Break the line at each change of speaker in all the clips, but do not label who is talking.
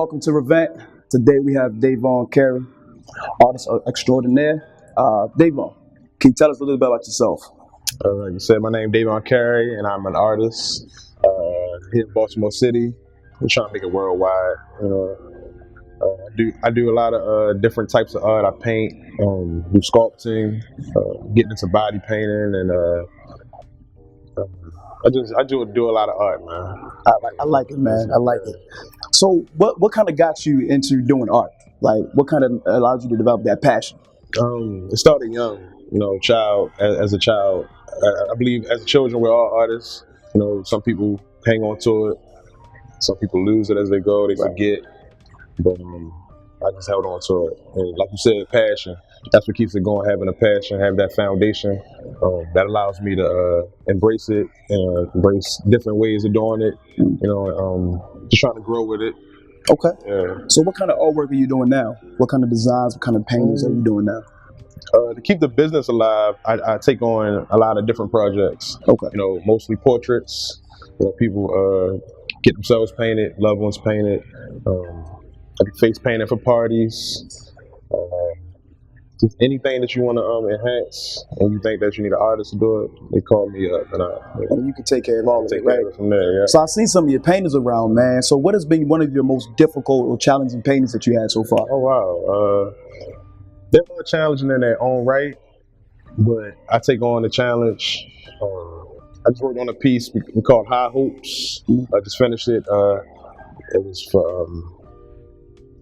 welcome to Revent. Today we have Davon Carey, artist extraordinaire. Davon, can you tell us a little bit about yourself?
Like you said, my name is Davon Carey, and I'm an artist here in Baltimore City. I'm trying to make it worldwide. I do a lot of different types of art. I paint, do sculpting, getting into body painting, and I do a lot of art, man.
I like it, man. I like it. So, what kind of got you into doing art? Like, what kind of allowed you to develop that passion?
It started young, as a child. I believe as children we're all artists. Some people hang on to it, some people lose it as they go, they forget. But I just held on to it. And like you said, passion. That's what keeps it going, having a passion, have that foundation that allows me to embrace it and embrace different ways of doing it. Just trying to grow with it.
Okay.
Yeah.
So what kind of artwork are you doing now? What kind of designs, what kind of paintings are you doing now?
To keep the business alive, I take on a lot of different projects.
Okay.
Mostly portraits. People get themselves painted, loved ones painted. I do face painting for parties. Just anything that you want to enhance, and you think that you need an artist to do it, they call me up,
and you can take care of all of it, right?
From there, yeah.
So I've seen some of your paintings around, man. So what has been one of your most difficult or challenging paintings that you had so far?
Oh wow, they're all challenging in their own right, but I take on the challenge. I just worked on a piece we called High Hopes. I just finished it. It was for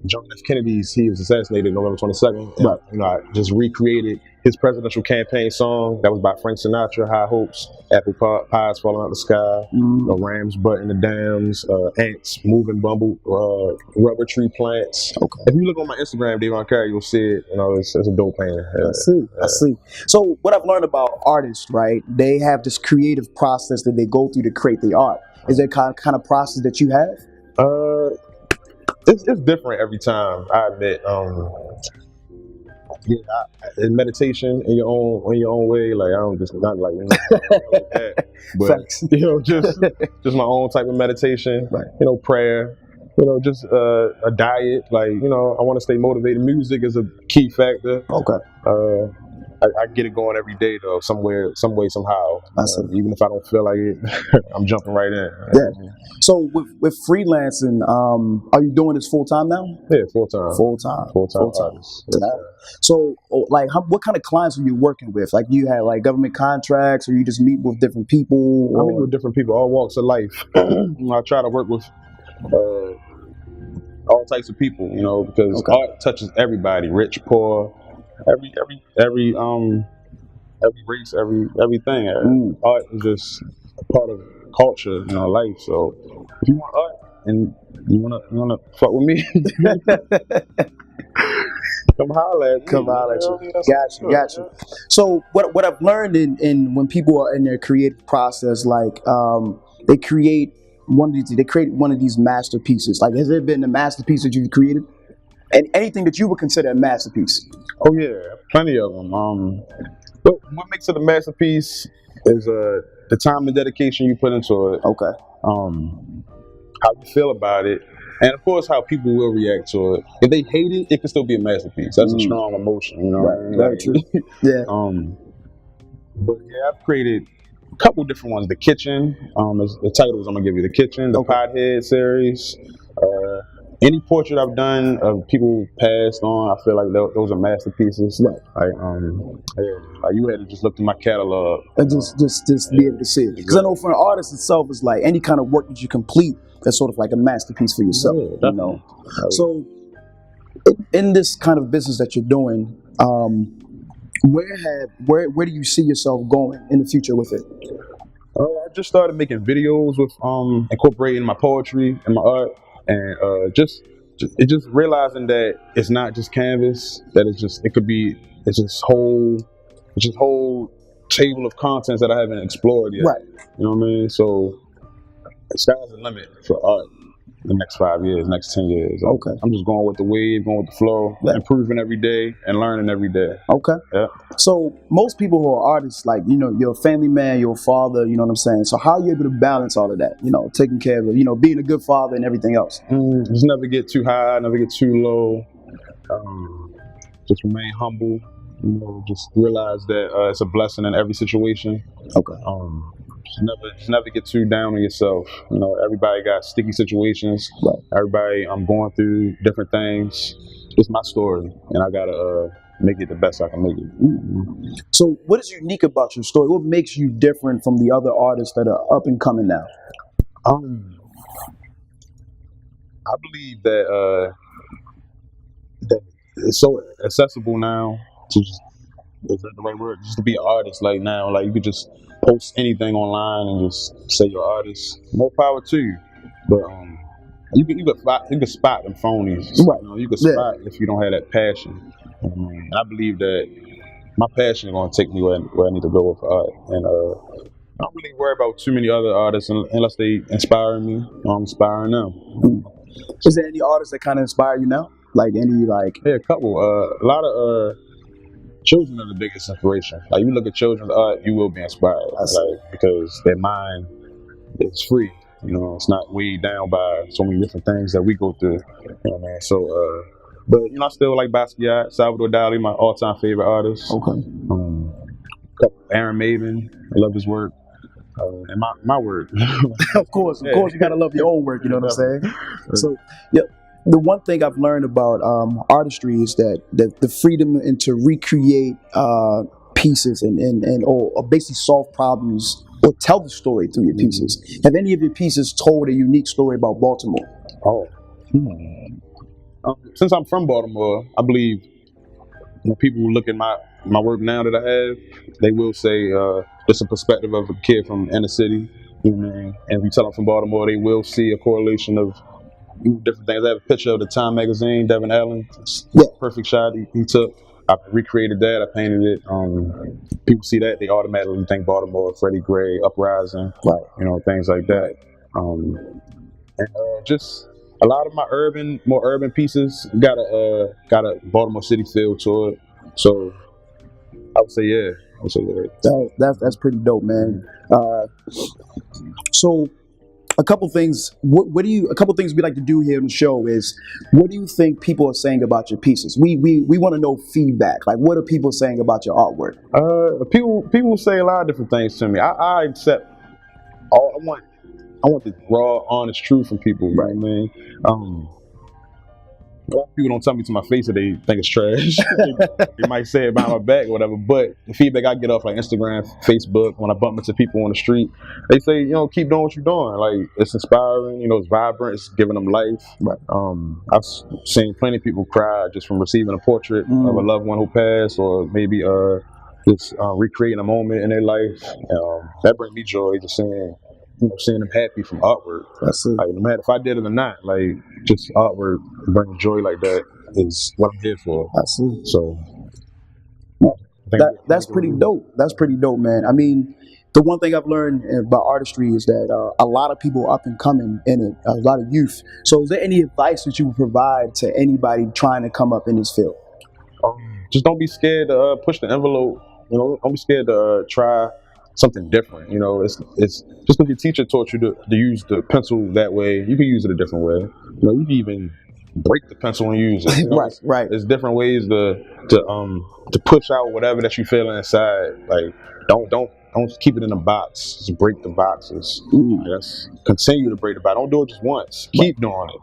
John F. Kennedy's. He was assassinated November 22nd. And, I just recreated his presidential campaign song that was by Frank Sinatra. High Hopes, apple pies falling out the sky, rams butting the dams, ants moving, rubber tree plants.
Okay.
If you look on my Instagram, Davon Carey, you'll see it. It's a dope painting.
I see. So what I've learned about artists, right? They have this creative process that they go through to create the art. Is there kind of process that you have?
It's different every time, I admit. In meditation in your own way, like I don't just not like that, but just my own type of meditation,
right.
Prayer, just a diet, like I want to stay motivated. Music is a key factor.
Okay.
I get it going every day though, some way, somehow. Even if I don't feel like it, I'm jumping right in.
Yeah. So with freelancing, are you doing this full time now?
Yeah, full time.
Full time.
Yeah.
So, like, what kind of clients are you working with? Like, do you have like government contracts, or you just meet with different people?
I meet with different people, all walks of life. I try to work with all types of people, because art touches everybody, rich, poor. Every race, everything. Art is just a part of culture in our life. So if you want art and you wanna fuck with me, come holler at me.
Come holler at you. Got you. So what I've learned in when people are in their creative process, like they create one of these masterpieces. Like, has there been a masterpiece that you've created? And anything that you would consider a masterpiece?
Oh yeah, plenty of them. What makes it a masterpiece is the time and dedication you put into it.
Okay.
How you feel about it, and of course how people will react to it. If they hate it, it can still be a masterpiece. That's a strong emotion,
Right. Very true. Yeah.
But yeah, I've created a couple different ones. The Kitchen. The titles I'm gonna give you. The Kitchen, the Pothead series. Any portrait I've done of people who passed on, I feel like those are masterpieces.
Right.
Like you had to just look through my catalog
and just be able to see it. Because I know for an artist itself, it's like any kind of work that you complete, that's sort of like a masterpiece for yourself.
Yeah,
So in this kind of business that you're doing, where do you see yourself going in the future with it?
I just started making videos with incorporating my poetry and my art. And just realizing that it's not just canvas, that it's just whole table of contents that I haven't explored yet.
Right.
You know what I mean? So the sky's the limit for art. the next 5 years, next 10 years.
Okay.
I'm just going with the wave, going with the flow, improving every day and learning every day.
Okay.
Yeah.
So most people who are artists, like, you're a family man, you're a father, you know what I'm saying? So how are you able to balance all of that? Taking care of, being a good father and everything else?
Just never get too high, never get too low. Just remain humble. Just realize that it's a blessing in every situation.
Okay.
Just never get too down on yourself. Everybody got sticky situations.
Right.
Everybody, I'm going through different things. It's my story, and I gotta make it the best I can make it.
Mm-hmm. So, what is unique about your story? What makes you different from the other artists that are up and coming now?
I believe that it's so accessible now to just, is that the right word? Just to be an artist. Like now, like you could just post anything online and just say you're an artist. More power to you. But you can spot them phonies.
Right.
You can spot if you don't have that passion. And I believe that my passion is going to take me where I need to go with art. And I don't really worry about too many other artists unless they inspire me. I'm inspiring them.
Is there any artists that kind of inspire you now? Like any
Yeah, a couple. A lot of children are the biggest inspiration. Like you look at children's art, you will be inspired. Like because their mind is free. It's not weighed down by so many different things that we go through. Man. So, but I still like Basquiat, Salvador Dali, my all-time favorite artist.
Okay.
Aaron Maven, I love his work. And my work.
Of course, you gotta love your own work. You know what I'm saying? So, yeah. The one thing I've learned about artistry is that the freedom and to recreate pieces and or basically solve problems or tell the story through your pieces. Have any of your pieces told a unique story about Baltimore?
Since I'm from Baltimore, I believe when people look at my work now that I have, they will say it's a perspective of a kid from inner city. And if you tell them from Baltimore, they will see a correlation of different things. I have a picture of the Time magazine, Devin Allen, perfect shot he took. I recreated that. I painted it. People see that, they automatically think Baltimore, Freddie Gray, Uprising, right? Things like that. And just a lot of my more urban pieces got a Baltimore City feel to it. So I would say yeah.
That's pretty dope, man. So. A couple things. A couple things we like to do here on the show is, what do you think people are saying about your pieces? We want to know feedback. Like, what are people saying about your artwork?
People say a lot of different things to me. I accept all. I want the raw, honest truth from people. Right, man. A lot of people don't tell me to my face that they think it's trash. They might say it behind my back or whatever, but the feedback I get off like Instagram, Facebook, when I bump into people on the street, they say, keep doing what you're doing. Like, it's inspiring, it's vibrant, it's giving them life. Right. I've seen plenty of people cry just from receiving a portrait of a loved one who passed, or maybe just recreating a moment in their life. That brings me joy, just seeing them happy from artwork. That's it. Like, no matter if I did it or not, like, just artwork bringing joy like that is what I'm here for. I see. So
that's pretty dope. That's pretty dope, man. I mean, the one thing I've learned about artistry is that a lot of people are up and coming in it, a lot of youth. So is there any advice that you would provide to anybody trying to come up in this field?
Just don't be scared to push the envelope. Don't be scared to try something different. It's just because your teacher taught you to use the pencil that way, you can use it a different way. You can even break the pencil and use it.
Right.
There's different ways to push out whatever that you feel inside. Like, don't keep it in a box. Just break the boxes. Continue to break the box. Don't do it just once. Keep doing it.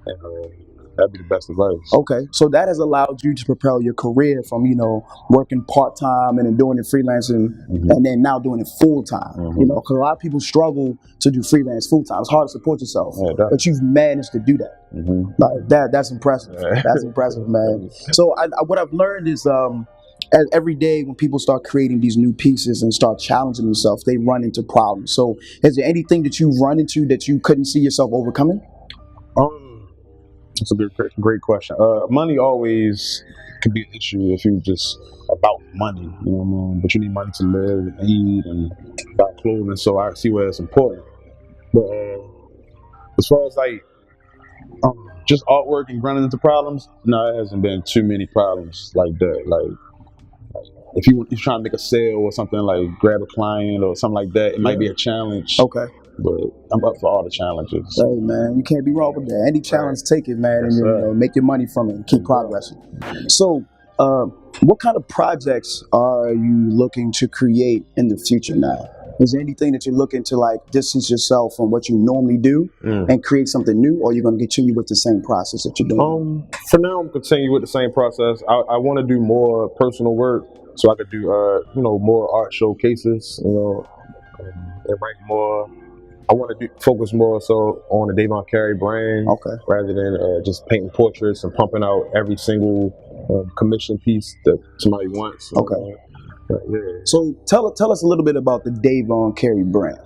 And, that'd be the best advice.
Okay, so that has allowed you to propel your career from working part-time and then doing it freelancing, and then now doing it full-time. Because a lot of people struggle to do freelance full-time. It's hard to support yourself, but you've managed to do that. Like that's impressive. That's impressive, man. So what I've learned is every day when people start creating these new pieces and start challenging themselves, they run into problems. So is there anything that you've run into that you couldn't see yourself overcoming?
That's a great question. Money always can be an issue if you just about money, but you need money to live and eat and buy clothing, so I see where it's important. But as far as like Just artwork and running into problems. No, it hasn't been too many problems like that. Like if you're trying to make a sale or something, like grab a client or something like that, it might be a challenge.
Okay.
But I'm up for all the challenges.
Hey man, you can't be wrong with that. Any challenge, take it, man, and make your money from it and keep progressing. So, what kind of projects are you looking to create in the future now? Is there anything that you're looking to like distance yourself from what you normally do and create something new, or are you going to continue with the same process that you're doing?
For now, I'm continue with the same process. I want to do more personal work, so I could do more art showcases, and write more. I want to focus more so on the Davon Carey brand, rather than just painting portraits and pumping out every single commission piece that somebody wants.
Okay.
Yeah.
So tell us a little bit about the Davon Carey brand.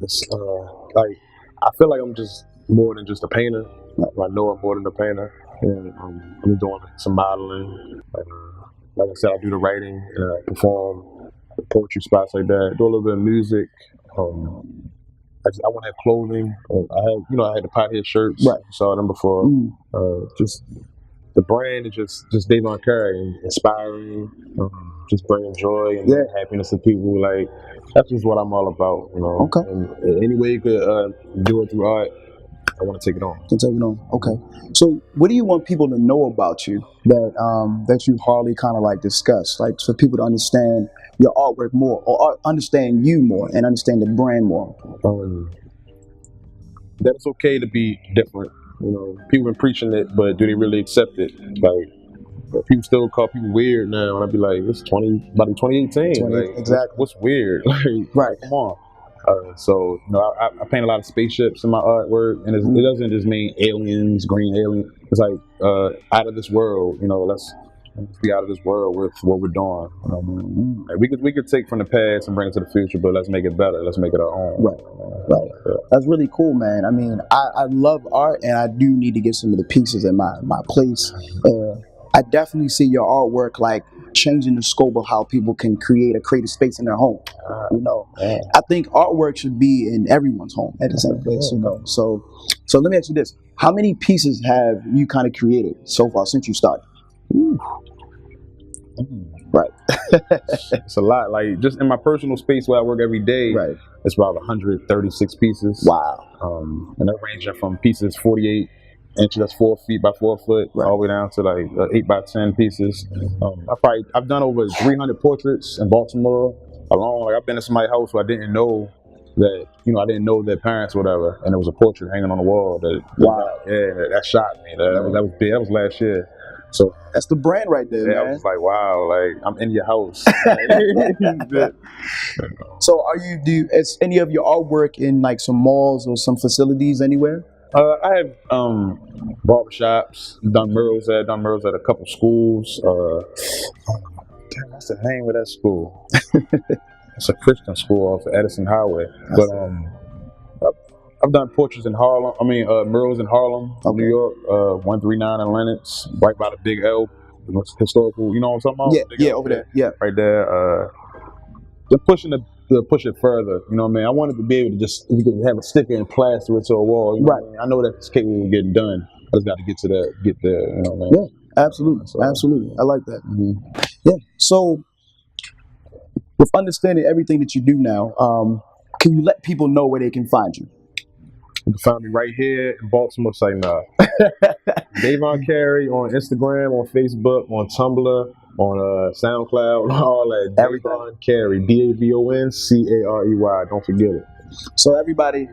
It's like I feel like I'm just more than just a painter. I know I'm more than a painter, and I'm doing some modeling. Like I said, I do the writing and I perform poetry spots like that. Do a little bit of music. I want to have clothing. I had the pothead shirts.
Right.
You saw them before. Just the brand is just Davon Carey, inspiring, just bringing joy and happiness to people. Like that's just what I'm all about.
Okay.
And any way you could do it through art, I want to take it on.
Okay. So, what do you want people to know about you that you hardly kind of like discuss, like for people to understand your artwork more, or understand you more, and understand the brand more?
That it's okay to be different. People been preaching it, but do they really accept it? Like, people still call people weird now, and I'd be like, it's about 2018. Like,
exactly.
What's weird?
Right.
Come on. So I paint a lot of spaceships in my artwork, and it doesn't just mean aliens, green aliens. It's like out of this world. Let's be out of this world with what we're doing. Like we could take from the past and bring it to the future, but let's make it better. Let's make it our own.
Right. That's really cool, man. I mean, I love art, and I do need to get some of the pieces in my place. I definitely see your artwork like changing the scope of how people can create a creative space in their home. I think artwork should be in everyone's home at the same place. So let me ask you this: how many pieces have you kind of created so far since you started? Right.
It's a lot. Like just in my personal space where I work every day, it's about 136 pieces.
Wow.
And they're ranging from pieces 48 inches, that's 4 feet by 4 foot, all the way down to like 8 by 10 pieces. I've done over 300 portraits in Baltimore alone. Like I've been in somebody's house where I didn't know that, I didn't know their parents or whatever, and there was a portrait hanging on the wall. That shocked me. That was big. That was last year. So
that's the brand right there, man.
I was like, wow, like I'm in your house.
So is any of your artwork in like some malls or some facilities anywhere?
I have barbershops, done murals at a couple schools. What's the name of that school? It's a Christian school off of Edison Highway. But I've done portraits in Harlem. Murals in Harlem, New York, 139 in Lenox, right by the Big L, historical. You know what I'm talking about?
Yeah, over there. Yeah,
right there. They're pushing to push it further. You know what I mean? I wanted to be able to just have a sticker and plaster it to a wall. You know what I mean? I know that it's capable of getting done. I just got to get there. You know what I mean?
Yeah, absolutely. I like that. Yeah. So, with understanding everything that you do now, can you let people know where they can find you?
You can find me right here in Baltimore. Say no. Davon Carey on Instagram, on Facebook, on Tumblr, on SoundCloud, all that. Davon Carey, DAVONCAREY. Don't forget it.
So everybody,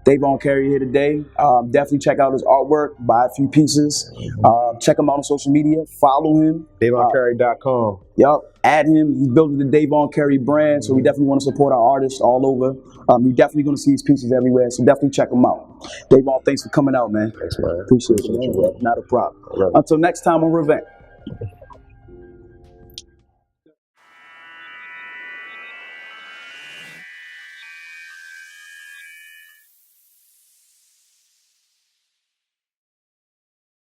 Davon Carey here today. Definitely check out his artwork, buy a few pieces. Check him out on social media. Follow him.
DavonCarey.com.
Yup. Add him. He's building the Davon Carey brand, so we definitely want to support our artists all over. You're definitely going to see his pieces everywhere, so definitely check him out. Davon, thanks for coming out, man.
Thanks, man.
Appreciate you. Not a problem. Right. Until next time on Revenge.